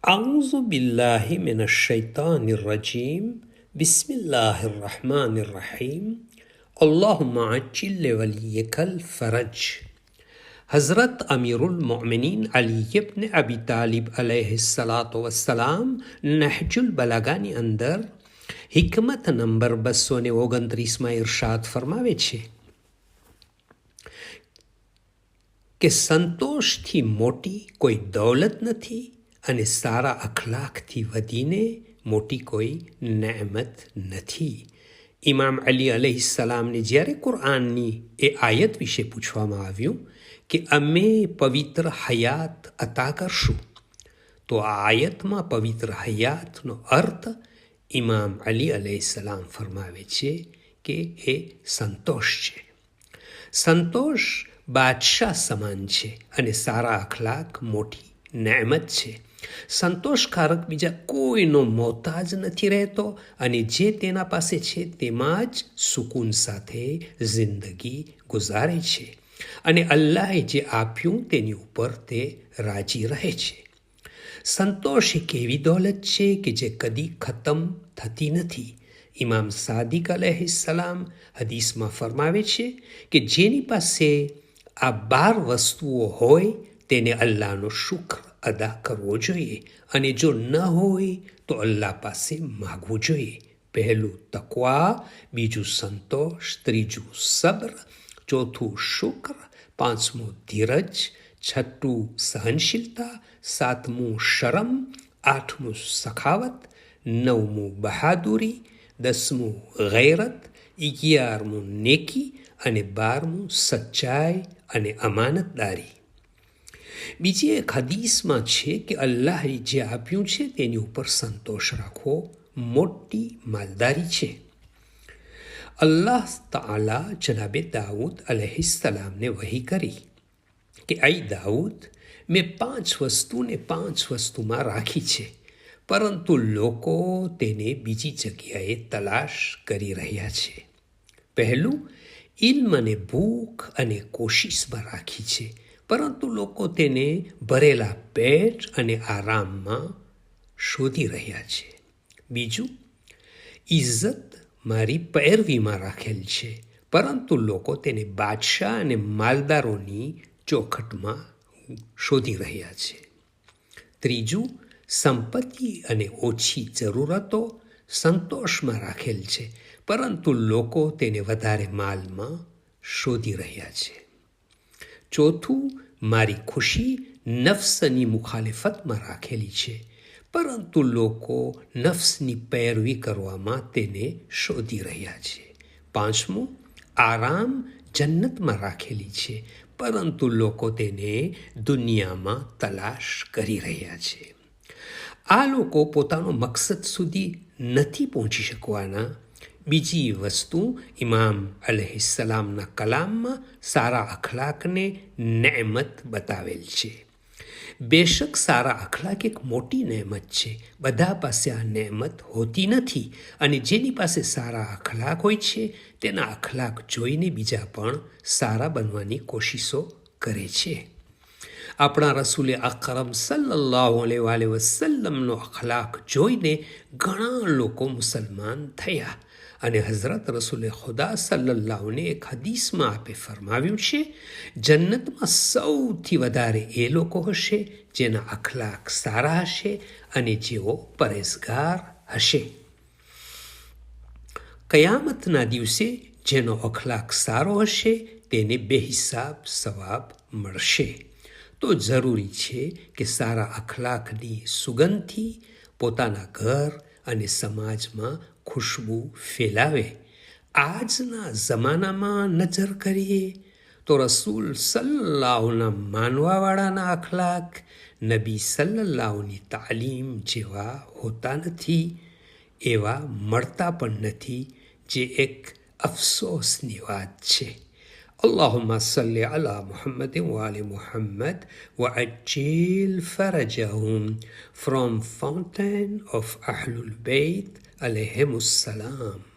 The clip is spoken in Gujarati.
أعوذ بالله من الشيطان الرجيم بسم الله الرحمن الرحيم اللهم عجل لوليك الفرج. हज़रत अमीरुल मोमिनीन अली इब्न अबी तालिब अलैहिस्सलातु वस्सलाम નહજુલ બલાગાની અંદર હિકમત નંબર 229માં ઇરશાદ ફરમાવે છે કે સંતોષથી મોટી કોઈ દૌલત નથી અને સારા અખલાકથી વધીને મોટી કોઈ નેમત નથી. ઇમામ અલી અલૈહિસ્સલામને જ્યારે કુરઆનની એ આયત વિશે પૂછવામાં આવ્યું કે અમે પવિત્ર હયાત અતા કરશું, તો આ આયતમાં પવિત્ર હયાતનો અર્થ ઇમામ અલી અલૈહિસ્સલામ ફરમાવે છે કે એ સંતોષ છે. સંતોષ બાદશાહ સમાન છે અને સારા અખલાક મોટી નેમત છે. સંતોષકારક બીજા કોઈનો મોહતાજ નથી રહેતો અને જે તેના પાસે છે તેમાં જ સુકૂન સાથે જિંદગી ગુજારે છે અને અલ્લાહે જે આપ્યું તેની ઉપર તે રાજી રહે છે. સંતોષ એક એવી દોલત છે કે જે કદી ખતમ થતી નથી. ઇમામ સાદિક અલૈહિસ્સલામ હદીસમાં ફરમાવે છે કે જેની પાસે આ 12 વસ્તુઓ હોય તેને અલ્લાહનો શુક્ર અદા કરવો જોઈએ અને જો ન હોય તો અલ્લાહ પાસે માગવું જોઈએ. પહેલું તકવા, બીજું સંતોષ, ત્રીજું સબ્ર, ચોથું શુક્ર, પાંચમું ધીરજ, છઠ્ઠું સહનશીલતા, સાતમું શરમ, આઠમું સખાવત, નવમું બહાદુરી, 10મું ગૈરત, 11મું નેકી અને 12મું સચ્ચાઈ અને અમાનતદારી. બીજી એક હદીસમાં છે કે અલ્લાહે જે આપ્યું છે તેની ઉપર સંતોષ રાખવો મોટી માલદારી છે. અલ્લાહ તાલા જનાબે દાઉદ અલૈહિસ્સલામને વહી કરી કે આઈ દાઉદ, મેં 5 વસ્તુને 5 વસ્તુમાં રાખી છે, પરંતુ લોકો તેને બીજી જગ્યાએ તલાશ કરી રહ્યા છે. પહેલું, ઇલ્મ અને ભૂખ અને કોશિશમાં રાખી છે, પરંતુ લોકો તેને ભરેલા પેટ અને આરામમાં શોધી રહ્યા છે. બીજું, ઇજ્જત મારી પૈરવીમાં રાખેલ છે, પરંતુ લોકો તેને બાદશાહ અને માલદારોની ચોખટમાં શોધી રહ્યા છે. ત્રીજું, સંપત્તિ અને ઓછી જરૂરતો સંતોષમાં રાખેલ છે, પરંતુ લોકો તેને વધારે માલમાં શોધી રહ્યા છે. ચોથું, મારી ખુશી નફ્સની મુખાલિફતમાં રાખેલી છે, પરંતુ લોકો નફ્સની પૈરવી કરવામાં તેને શોધી રહ્યા છે. પાંચમું, આરામ જન્નતમાં રાખેલી છે, પરંતુ લોકો તેને દુનિયામાં તલાશ કરી રહ્યા છે. આ લોકો પોતાનો મકસદ સુધી નથી પહોંચી શકવાના. બીજી વસ્તુ, ઇમામ અલૈહિસ્સલામના કલામમાં સારા અખલાકને નેમત બતાવેલ છે. બેશક સારા અખલાક એક મોટી નેમત છે. બધા પાસે આ નેમત હોતી નથી અને જેની પાસે સારા અખલાક હોય છે તેના અખલાક જોઈને બીજા પણ સારા બનવાની કોશિશો કરે છે. આપણા રસૂલે અકરમ સલ્લલ્લાહુ અલૈહિ વસલ્લમનો અખલાક જોઈને ઘણા લોકો મુસલમાન થયા અને હઝરત રસૂલે ખુદા સલ્લલ્લાહુને એક હદીસમાં આપે ફરમાવ્યું છે, જન્નતમાં સૌથી વધારે એ લોકો હશે જેના અખલાક સારા હશે અને જેઓ પરેઝગાર હશે. કયામતના દિવસે જેનો અખલાક સારો હશે તેને બેહિસાબ સવાબ મળશે. તો જરૂરી છે કે સારા અખલાકની સુગંધથી પોતાના ઘર અને સમાજમાં ખુશ્બુ ફેલાવે. આજના જમાનામાં નજર કરીએ તો રસૂલ સલ્લલ્લાહુના માનવાવાળાના અખલાક નબી સલ્લલ્લાહુની તાલીમ જેવા હોતા નથી, એવા મળતા પણ નથી, જે એક અફસોસની વાત છે. اللهم صل على محمد وآل محمد وعجل فرجهم from Fountain of Ahlul Bayt عليهم السلام.